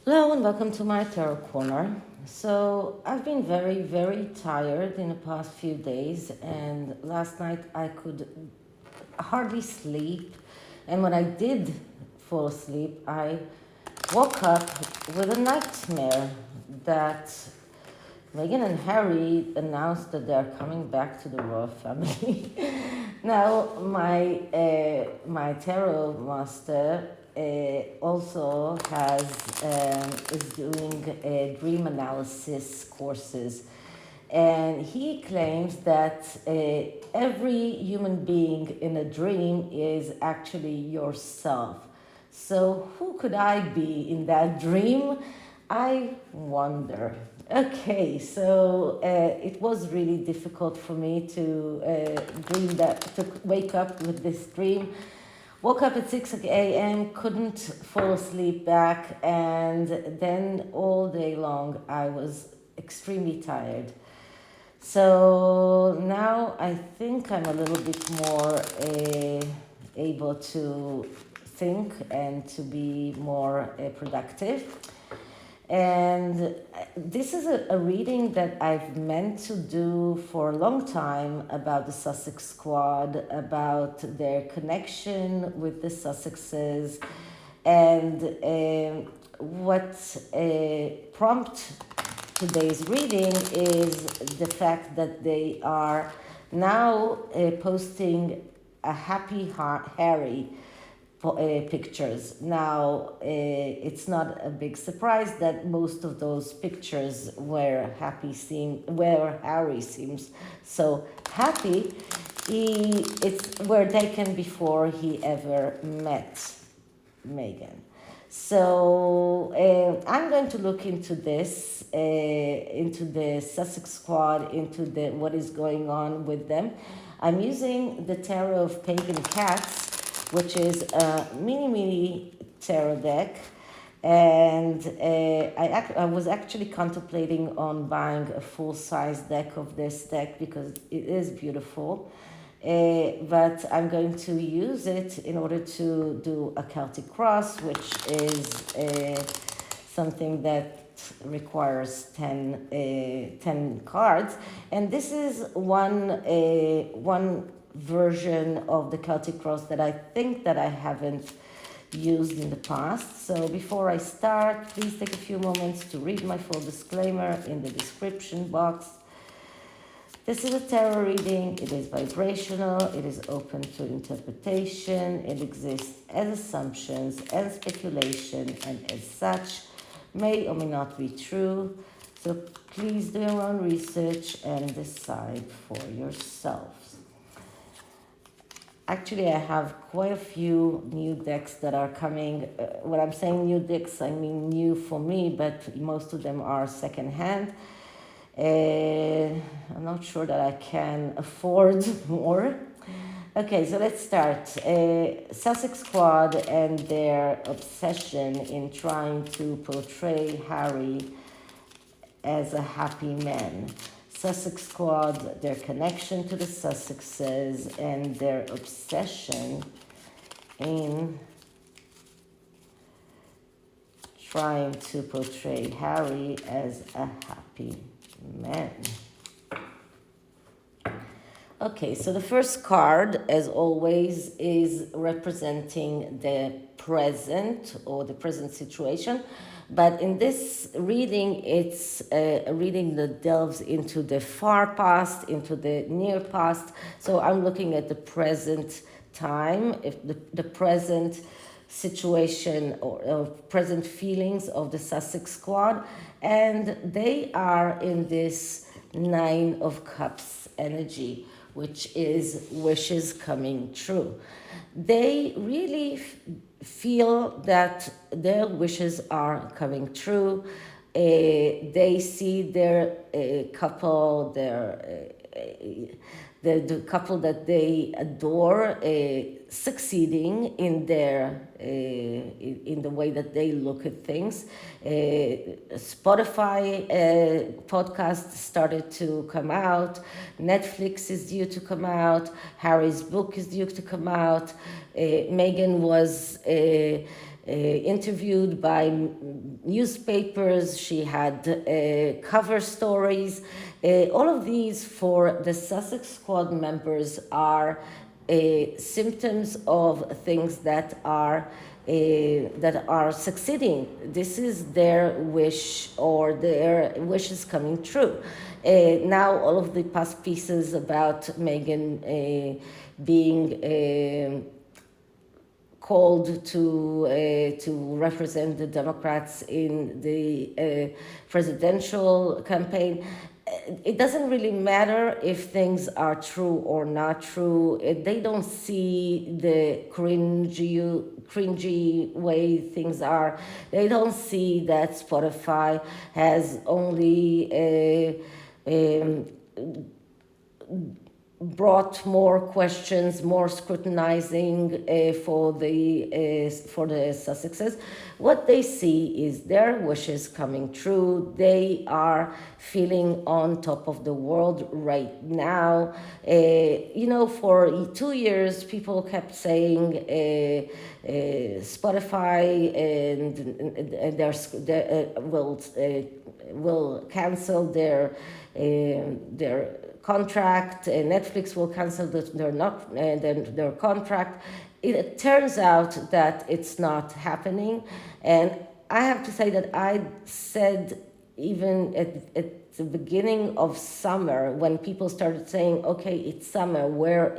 Hello and welcome to my tarot corner. So I've been very, very tired in the past few days, and last night I could hardly sleep. And when I did fall asleep, I woke up with a nightmare that Meghan and Harry announced that they're coming back to the royal family. Now, my tarot master also is doing dream analysis courses, and he claims that every human being in a dream is actually yourself. So who could I be in that dream? I wonder. Okay, so it was really difficult for me to wake up with this dream. Woke up at 6 a.m., couldn't fall asleep back, and then all day long I was extremely tired. So now I think I'm a little bit more able to think and to be more productive. And this is a reading that I've meant to do for a long time about the Sussex squad, about their connection with the Sussexes, and what prompted today's reading is the fact that they are now posting a happy Harry pictures. Now, it's not a big surprise that most of those pictures where Harry seems so happy, were taken before he ever met Meghan. So I'm going to look into this, into the Sussex squad, into what is going on with them. I'm using the Tarot of Pagan Cats, which is a mini tarot deck, and I was actually contemplating on buying a full-size deck of this deck because it is beautiful, but I'm going to use it in order to do a Celtic cross, which is something that requires 10 cards, and this is one version of the Celtic cross that I think that I haven't used in the past. So before I start, please take a few moments to read my full disclaimer in the description box. This is a tarot reading. It is vibrational. It is open to interpretation. It exists as assumptions and speculation, and as such may or may not be true. So please do your own research and decide for yourselves. Actually, I have quite a few new decks that are coming. When I'm saying new decks, I mean new for me, but most of them are secondhand. I'm not sure that I can afford more. Okay, so let's start. Sussex Squad and their obsession in trying to portray Harry as a happy man. Sussex Squad, their connection to the Sussexes, and their obsession in trying to portray Harry as a happy man. Okay, so the first card, as always, is representing the present or the present situation. But in this reading, it's a reading that delves into the far past, into the near past. So I'm looking at the present time, if the present situation or present feelings of the Sussex squad. And they are in this Nine of Cups energy, which is wishes coming true. They really feel that their wishes are coming true. They see their couple, the couple that they adore, succeeding in the way that they look at things. Spotify podcast started to come out. Netflix is due to come out. Harry's book is due to come out. Meghan was interviewed by newspapers. She had cover stories. All of these for the Sussex squad members are symptoms of things that are succeeding. This is their wish, or their wish is coming true. Now all of the past pieces about Meghan being called to represent the Democrats in the presidential campaign. It doesn't really matter if things are true or not true. They don't see the cringy way things are. They don't see that Spotify has only brought more questions, more scrutinizing for the Sussexes. What they see is their wishes coming true. They are feeling on top of the world right now. For 2 years, people kept saying Spotify will cancel their contract. Netflix will cancel their contract. It turns out that it's not happening, and I have to say that I said even at the beginning of summer, when people started saying, "Okay, it's summer. Where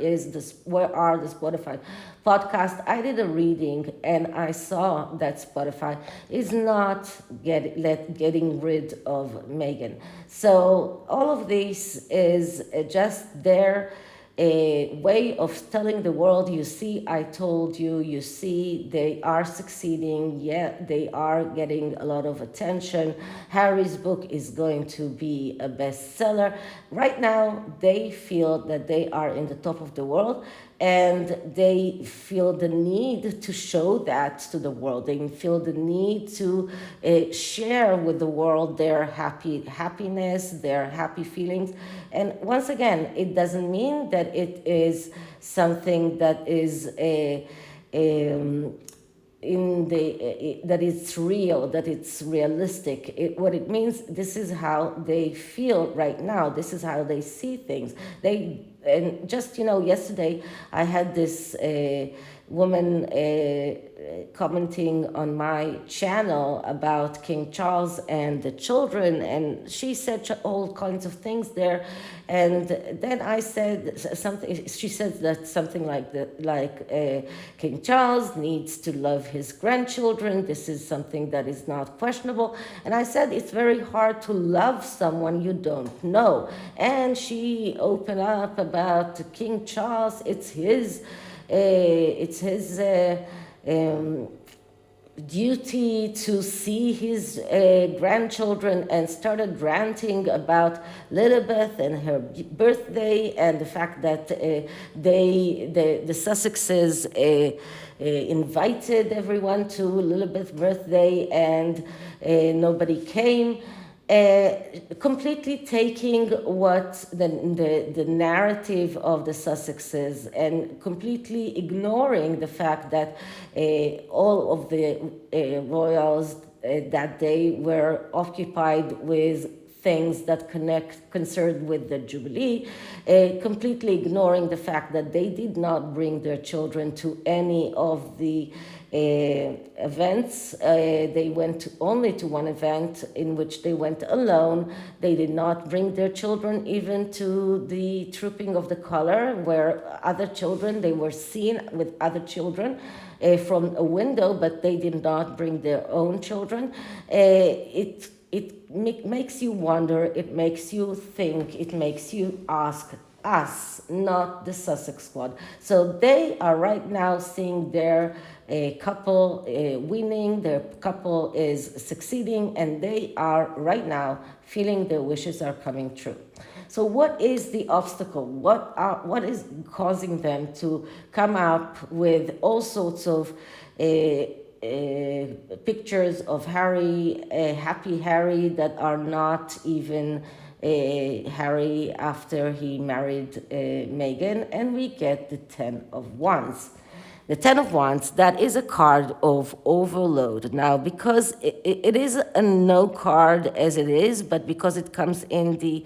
are the Spotify podcasts?" I did a reading, and I saw that Spotify is not getting rid of Meghan. So all of this is just their way of telling the world, you see, I told you, you see, they are succeeding, yeah, they are getting a lot of attention. Harry's book is going to be a bestseller. Right now, they feel that they are in the top of the world, and they feel the need to show that to the world. They feel the need to share with the world their happiness, their happy feelings. And once again, it doesn't mean that it is something that is that it's real, that it's realistic. What it means, this is how they feel right now. This is how they see things. And just, yesterday I had this woman commenting on my channel about King Charles and the children, and she said all kinds of things there. And then I said something. She said that something like King Charles needs to love his grandchildren. This is something that is not questionable. And I said it's very hard to love someone you don't know. And she opened up about King Charles. It's his duty to see his grandchildren, and started ranting about Elizabeth and her birthday, and the fact that the Sussexes invited everyone to Elizabeth's birthday, and nobody came. Completely taking what the narrative of the Sussexes, and completely ignoring the fact that all of the royals that day were occupied with things that concerned with the Jubilee, completely ignoring the fact that they did not bring their children to any of the events. They went only to one event, in which they went alone. They did not bring their children even to the trooping of the color, where other children, they were seen with other children from a window, but they did not bring their own children. It makes you wonder, it makes you think, it makes you ask us, not the Sussex squad. So they are right now seeing their couple winning, their couple is succeeding, and they are right now feeling their wishes are coming true. So what is the obstacle? What is causing them to come up with all sorts of pictures of Harry, happy Harry, that are not even Harry after he married Meghan, and we get the 10 of Wands. The Ten of Wands, that is a card of overload. Now, because it is a no card as it is, but because it comes in the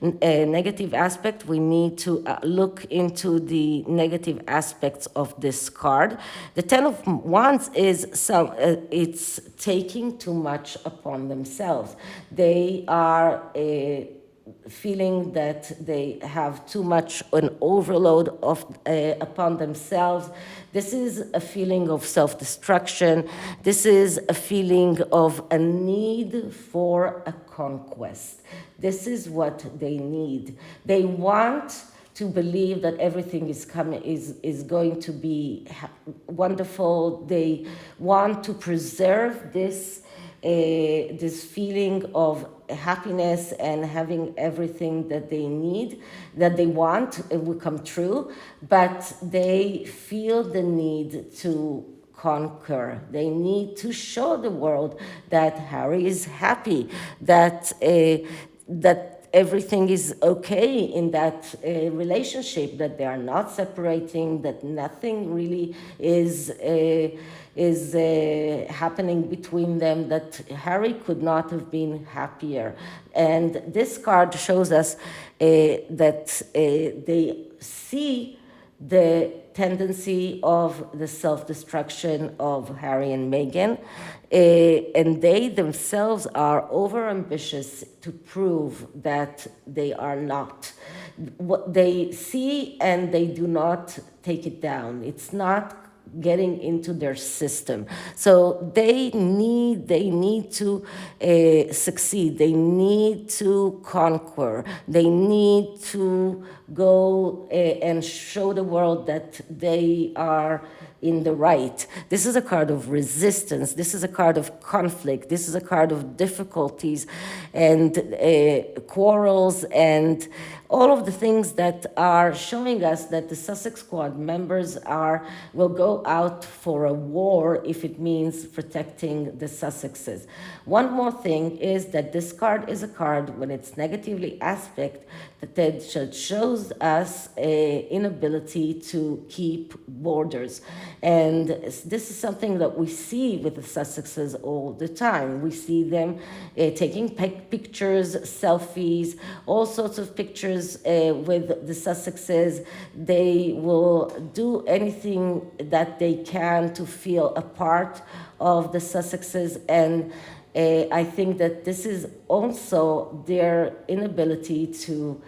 negative aspect, we need to look into the negative aspects of this card. The Ten of Wands is it's taking too much upon themselves. They are feeling that they have too much an overload of upon themselves. This is a feeling of self-destruction. This is a feeling of a need for a conquest. This is what they need. They want to believe that everything is going to be wonderful. They want to preserve this feeling of happiness and having everything that they need, that they want, it will come true, but they feel the need to conquer. They need to show the world that Harry is happy, that everything is okay in that relationship, that they are not separating, that nothing really is happening between them, that Harry could not have been happier. And this card shows us that they see the tendency of the self-destruction of Harry and Meghan, and they themselves are overambitious to prove that they are not. What they see and they do not take it down. It's not getting into their system. So they need to succeed. They need to conquer. They need to go and show the world that they are in the right. This is a card of resistance. This is a card of conflict. This is a card of difficulties and quarrels and all of the things that are showing us that the Sussex Squad members will go out for a war if it means protecting the Sussexes. One more thing is that this card is a card, when it's negatively aspect, that shows us an inability to keep borders. And this is something that we see with the Sussexes all the time. We see them taking pictures, selfies, all sorts of pictures with the Sussexes. They will do anything that they can to feel a part of the Sussexes, and I think that this is also their inability to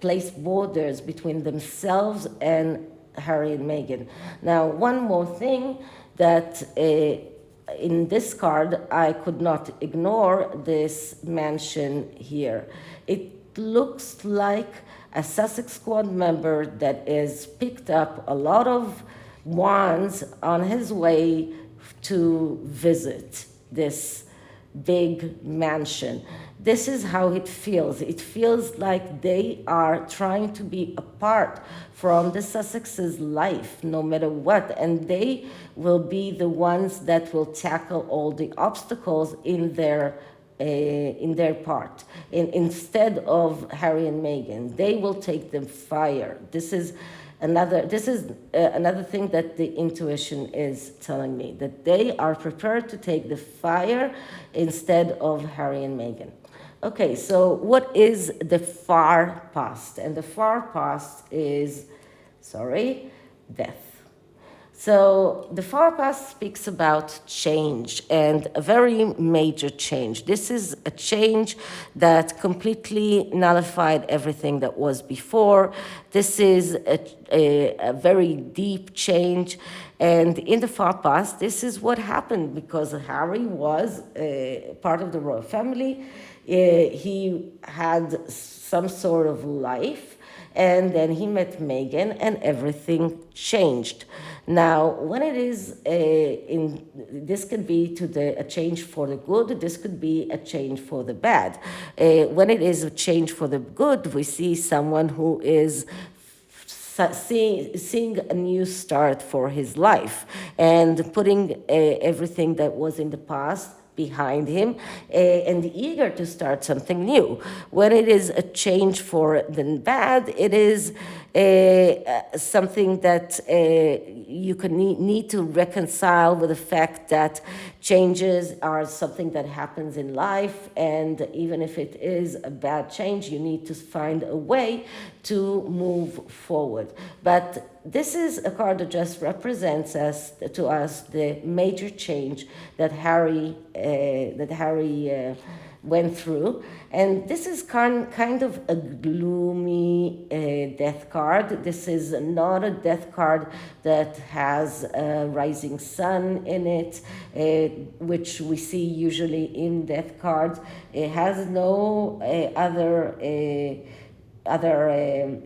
place borders between themselves and Harry and Meghan. Now, one more thing that in this card I could not ignore, this mansion here. It looks like a Sussex Squad member that has picked up a lot of wands on his way to visit this big mansion. This is how it feels. It feels like they are trying to be apart from the Sussexes' life, no matter what, and they will be the ones that will tackle all the obstacles in their part. Instead of Harry and Meghan, they will take the fire. This is another thing that the intuition is telling me, that they are prepared to take the fire instead of Harry and Meghan. Okay, so what is the far past? And the far past is, death. So the far past speaks about change, and a very major change. This is a change that completely nullified everything that was before. This is a very deep change. And in the far past, this is what happened because Harry was part of the royal family. He had some sort of life, and then he met Meghan and everything changed. Now, when it is this could be a change for the good, this could be a change for the bad. When it is a change for the good, we see someone who is seeing a new start for his life and putting everything that was in the past behind him and eager to start something new. When it is a change for the bad, it is something that you could need to reconcile with the fact that changes are something that happens in life, and even if it is a bad change, you need to find a way to move forward. But this is a card that just represents to us the major change that Harry went through. And this is kind of a gloomy death card. This is not a death card that has a rising sun in it, which we see usually in death cards. It has no other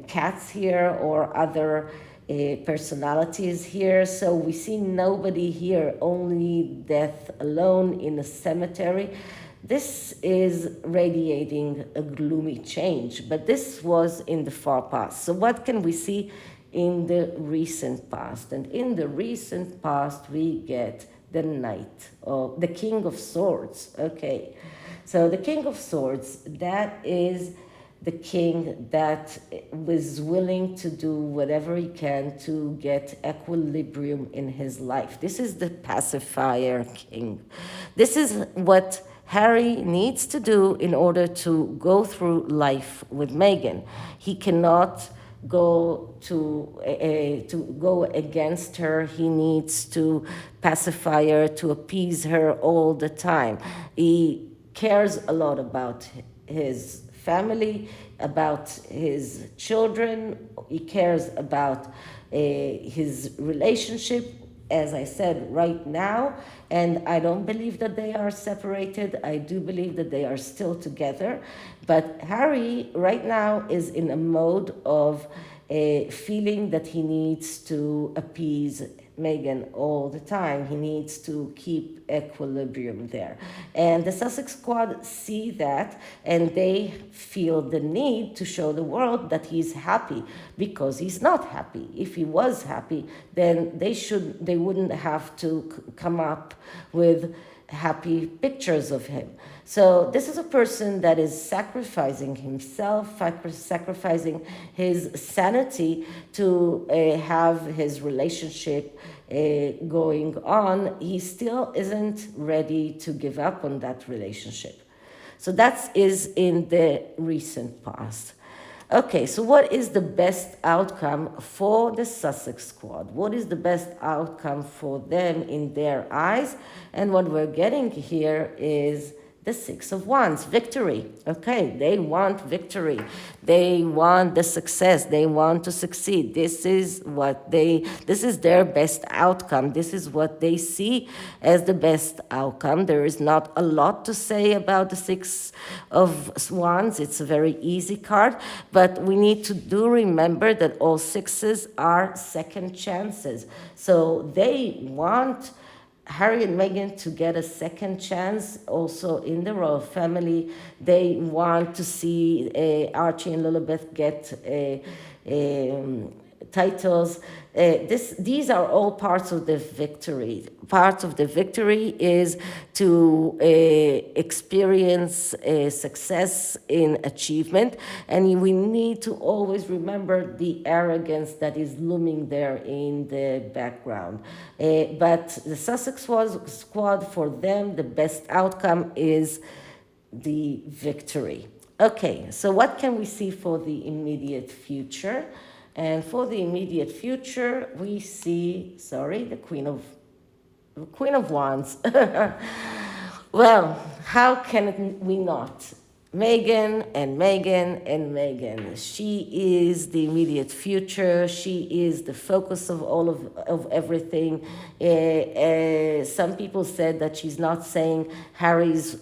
cats here or other personalities here. So we see nobody here, only death alone in a cemetery. This is radiating a gloomy change, but this was in the far past. So what can we see in the recent past? And in the recent past, we get the Knight, or the King of Swords. Okay, so the King of Swords, that is the king that was willing to do whatever he can to get equilibrium in his life. This is the pacifier king. This is what Harry needs to do in order to go through life with Meghan. He cannot go to go against her. He needs to pacify her, to appease her all the time. He cares a lot about his family, about his children. He cares about his relationship, as I said, right now. And I don't believe that they are separated. I do believe that they are still together. But Harry right now is in a mode of feeling that he needs to appease Meghan all the time. He needs to keep equilibrium there. And the Sussex squad see that, and they feel the need to show the world that he's happy, because he's not happy. If he was happy, then they wouldn't have to come up with happy pictures of him. So this is a person that is sacrificing himself, sacrificing his sanity to have his relationship going on. He still isn't ready to give up on that relationship. So that is in the recent past. Okay, so what is the best outcome for the Sussex squad? What is the best outcome for them in their eyes? And what we're getting here is the Six of Wands, victory. Okay, they want victory. They want the success. They want to succeed. This is their best outcome. This is what they see as the best outcome. There is not a lot to say about the Six of Wands. It's a very easy card, but we need to remember that all sixes are second chances. So they want Harry and Meghan to get a second chance also in the royal family. They want to see Archie and Lilibet get titles. These are all parts of the victory. Part of the victory is to experience success in achievement, and we need to always remember the arrogance that is looming there in the background. But the Sussex squad, for them, the best outcome is the victory. Okay, so what can we see for the immediate future? And for the immediate future, we see, the Queen of Wands. Well, how can we not? Meghan and Meghan and Meghan. She is the immediate future. She is the focus of all of everything. Some people said that she's not saying Harry's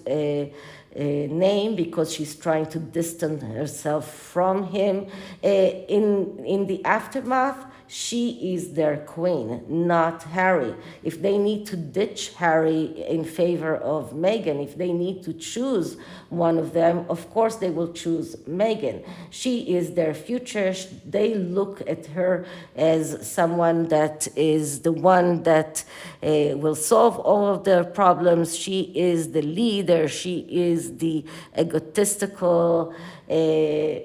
name because she's trying to distance herself from him. In the aftermath, she is their queen, not Harry. If they need to ditch Harry in favor of Meghan, if they need to choose one of them, of course they will choose Meghan. She is their future. They look at her as someone that is the one that will solve all of their problems. She is the leader. She is the egotistical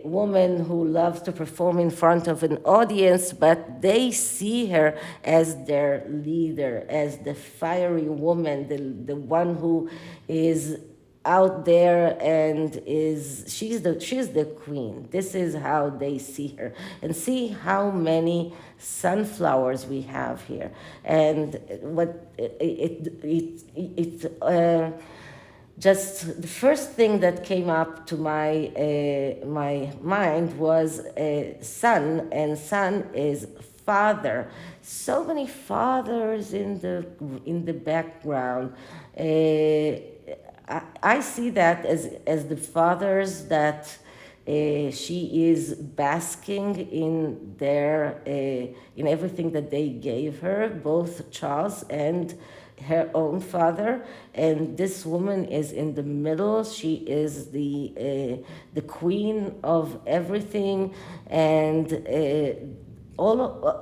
woman who loves to perform in front of an audience, but they see her as their leader, as the fiery woman, the one who is out there and she's the queen. This is how they see her. And see how many sunflowers we have here. And what just the first thing that came up to my mind was son, and son is father. So many fathers in the background. I see that as the fathers that she is basking in in everything that they gave her, both Charles and her own father. And this woman is in the middle. She is the queen of everything, and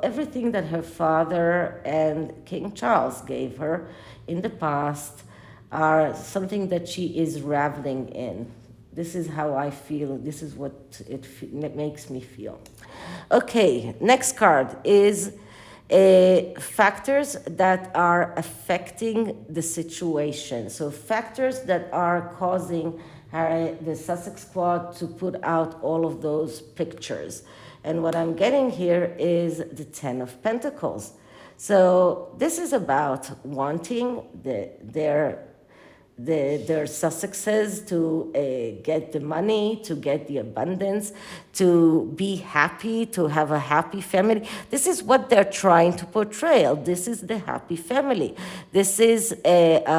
everything that her father and King Charles gave her in the past are something that she is raveling in. This is how I feel. This is what it makes me feel. Okay, next card is factors that are affecting the situation. So factors that are causing the Sussex squad to put out all of those pictures. And what I'm getting here is the Ten of Pentacles. So this is about wanting their Sussexes to get the money, to get the abundance, to be happy, to have a happy family. This is what they're trying to portray. This is the happy family. This is the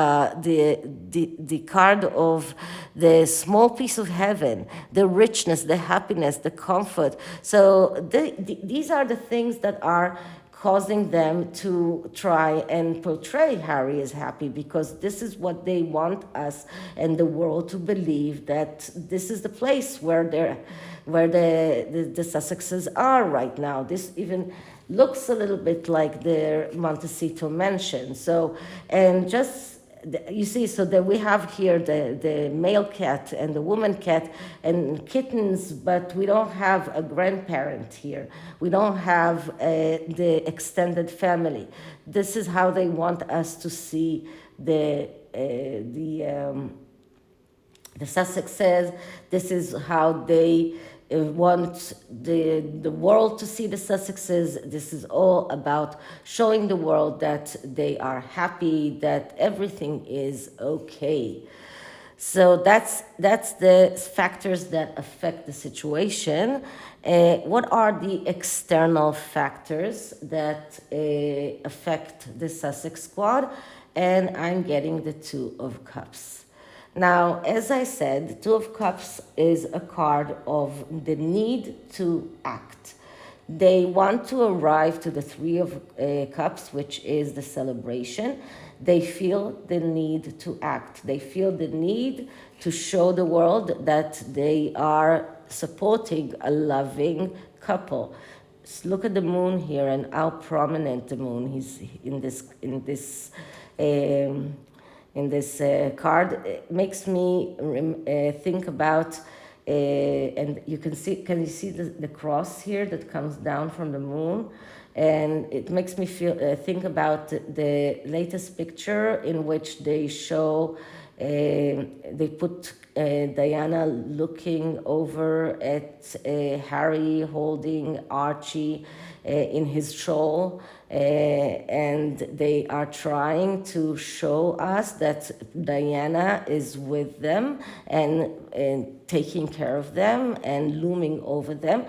card of the small piece of heaven, the richness, the happiness, the comfort. So these are the things that are causing them to try and portray Harry as happy, because this is what they want us and the world to believe, that this is the place where the Sussexes are right now. This even looks a little bit like their Montecito mansion. So, and just you see, so that we have here the male cat and the woman cat and kittens, but we don't have a grandparent here. We don't have the extended family. This is how they want us to see the Sussexes. This is how they want the world to see the Sussexes. This is all about showing the world that they are happy, that everything is okay. So that's the factors that affect the situation. What are the external factors that affect the Sussex squad? And I'm getting the Two of Cups. Now, as I said, the Two of Cups is a card of the need to act. They want to arrive to the Three of Cups, which is the celebration. They feel the need to act. They feel the need to show the world that they are supporting a loving couple. Just look at the moon here and how prominent the moon is in this card. It makes me think about, and you can you see the cross here that comes down from the moon? And it makes me think about the latest picture in which they show, they put Diana looking over at Harry holding Archie in his shawl. And they are trying to show us that Diana is with them and taking care of them and looming over them.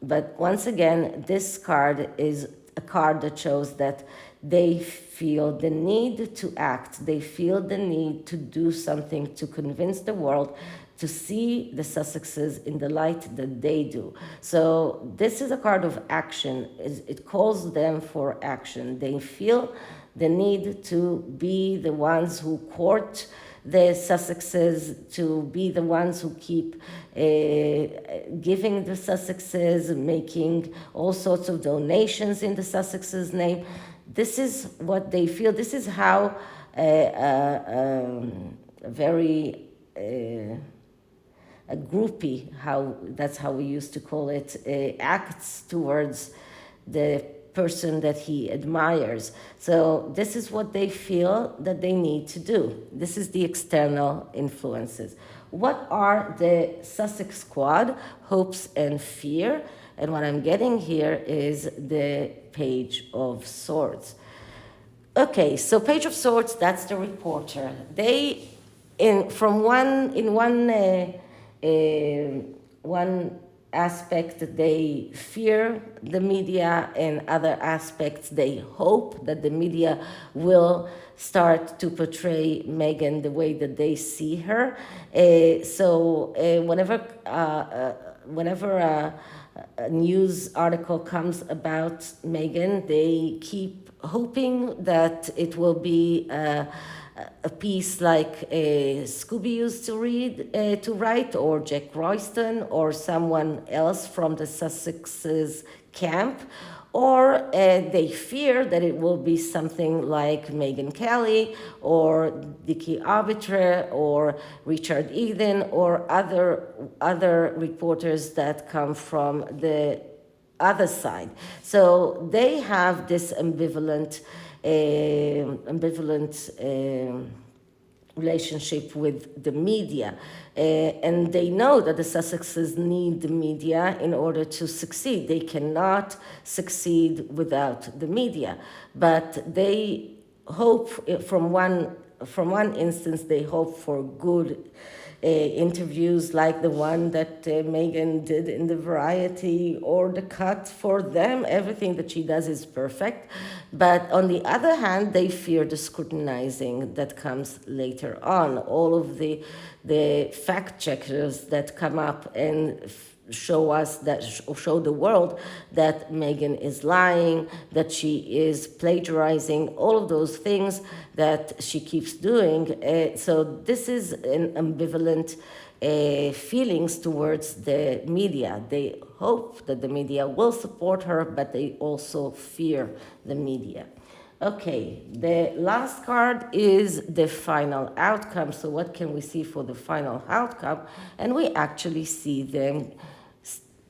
But once again, this card is a card that shows that they feel the need to act. They feel the need to do something to convince the world to see the Sussexes in the light that they do. So this is a card of action. It calls them for action. They feel the need to be the ones who court the Sussexes, to be the ones who keep giving the Sussexes, making all sorts of donations in the Sussexes' name. This is what they feel. This is how very a groupie, that's how we used to call it, acts towards the person that he admires. So this is what they feel that they need to do. This is the external influences. What are the Sussex squad hopes and fear? And what I'm getting here is the Page of Swords. Okay, so Page of Swords, that's the reporter. They, one aspect they fear the media, and other aspects they hope that the media will start to portray Meghan the way that they see her. Whenever a news article comes about Meghan, they keep hoping that it will be a piece like Scooby used to write, or Jack Royston, or someone else from the Sussexes camp, or they fear that it will be something like Meghan Kelly, or Dickie Arbiter, or Richard Eden, or other reporters that come from the other side. So they have this ambivalent relationship with the media. And they know that the Sussexes need the media in order to succeed. They cannot succeed without the media. But they hope, from one instance, they hope for good interviews like the one that Meghan did in the Variety or the Cut. For them, everything that she does is perfect. But on the other hand, they fear the scrutinizing that comes later on. All of the fact checkers that come up and show the world that Meghan is lying, that she is plagiarizing, all of those things that she keeps doing. So this is an ambivalent feelings towards the media. They hope that the media will support her, but they also fear the media. Okay, the last card is the final outcome. So what can we see for the final outcome? And we actually see them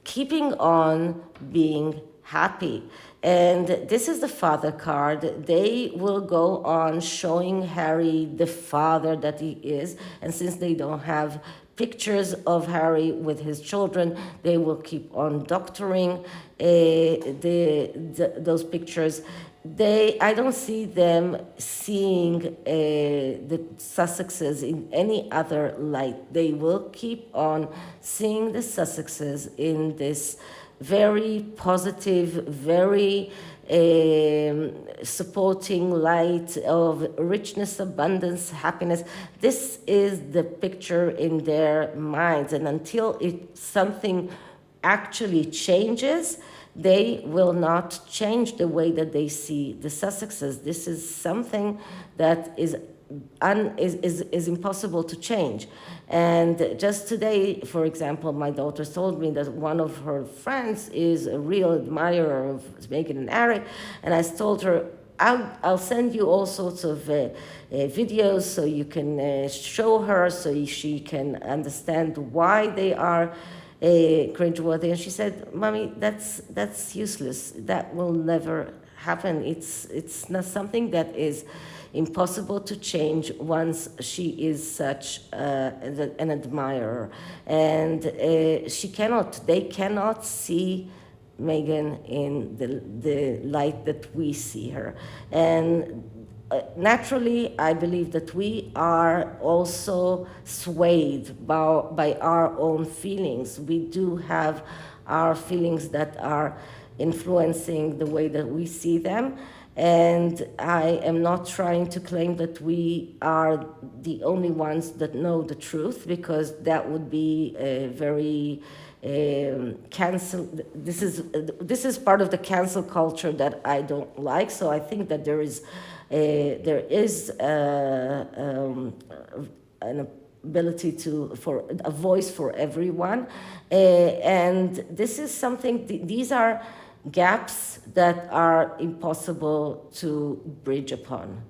keeping on being happy. And this is the father card. They will go on showing Harry the father that he is. And since they don't have pictures of Harry with his children, they will keep on doctoring those pictures. I don't see them seeing the Sussexes in any other light. They will keep on seeing the Sussexes in this very positive, very supporting light of richness, abundance, happiness. This is the picture in their minds. And until something actually changes, they will not change the way that they see the Sussexes. This is something that is impossible to change. And just today, for example, my daughter told me that one of her friends is a real admirer of Meghan and Harry, and I told her, I'll send you all sorts of videos so you can show her, so she can understand why they are cringeworthy. And she said, "Mommy, that's useless. That will never happen. It's not something that is impossible to change once she is such an admirer." And they cannot see Meghan in the light that we see her. And naturally, I believe that we are also swayed by our own feelings. We do have our feelings that are influencing the way that we see them. And I am not trying to claim that we are the only ones that know the truth, because that would be a very cancel. This is part of the cancel culture that I don't like. So I think that there is an ability for a voice for everyone, and this is something. These are gaps that are impossible to bridge upon.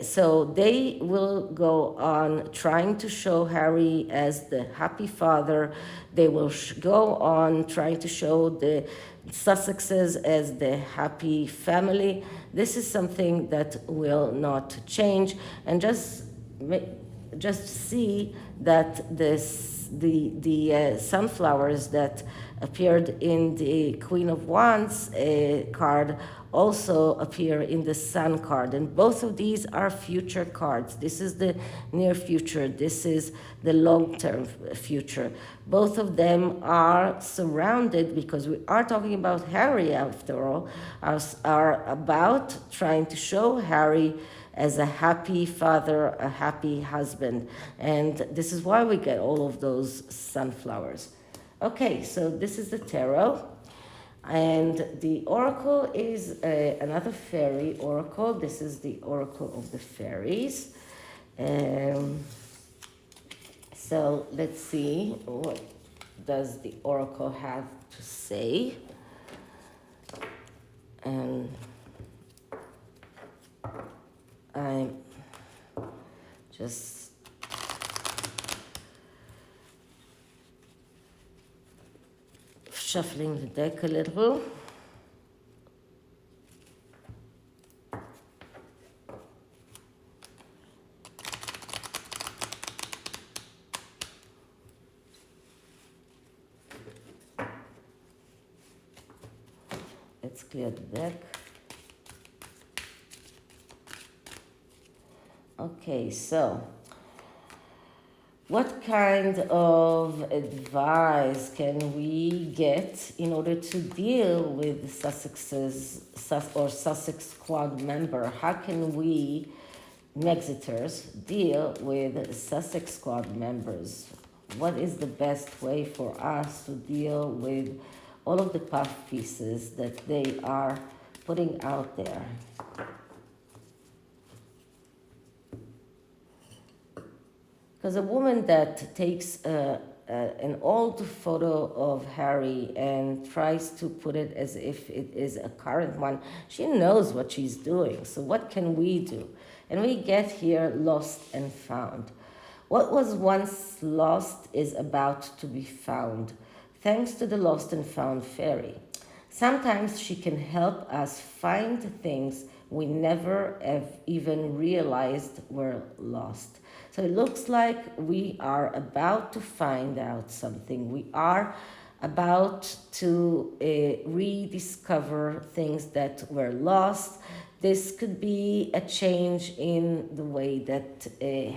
So they will go on trying to show Harry as the happy father. They will go on trying to show the Sussexes as the happy family. This is something that will not change. And just see that the sunflowers that appeared in the Queen of Wands card also appear in the Sun card, and both of these are future cards. This is the near future, this is the long-term future. Both of them are surrounded, because we are talking about Harry after all, are about trying to show Harry as a happy father, a happy husband. And this is why we get all of those sunflowers. Okay, so this is the tarot. And the oracle is another fairy oracle. This is the oracle of the fairies. So let's see, what does the oracle have to say? And I'm just shuffling the deck a little. Let's clear the deck. Okay, so what kind of advice can we get in order to deal with Sussexes or Sussex squad member? How can we, Mexiters, deal with Sussex squad members? What is the best way for us to deal with all of the puff pieces that they are putting out there? Because a woman that takes an old photo of Harry and tries to put it as if it is a current one, she knows what she's doing. So what can we do? And we get here lost and found. What was once lost is about to be found, thanks to the lost and found fairy. Sometimes she can help us find things we never have even realized were lost. So it looks like we are about to find out something. We are about to rediscover things that were lost. This could be a change in the way that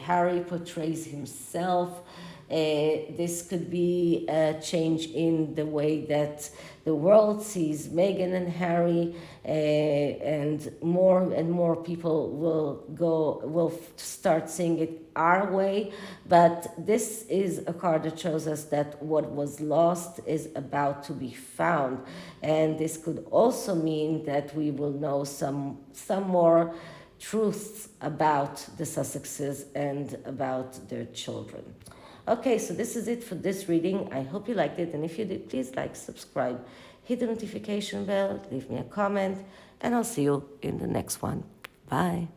Harry portrays himself. This could be a change in the way that the world sees Meghan and Harry, and more people will start seeing it our way. But this is a card that shows us that what was lost is about to be found, and this could also mean that we will know some more truths about the Sussexes and about their children. Okay, so this is it for this reading. I hope you liked it, and if you did, please like, subscribe, hit the notification bell, leave me a comment, and I'll see you in the next one. Bye.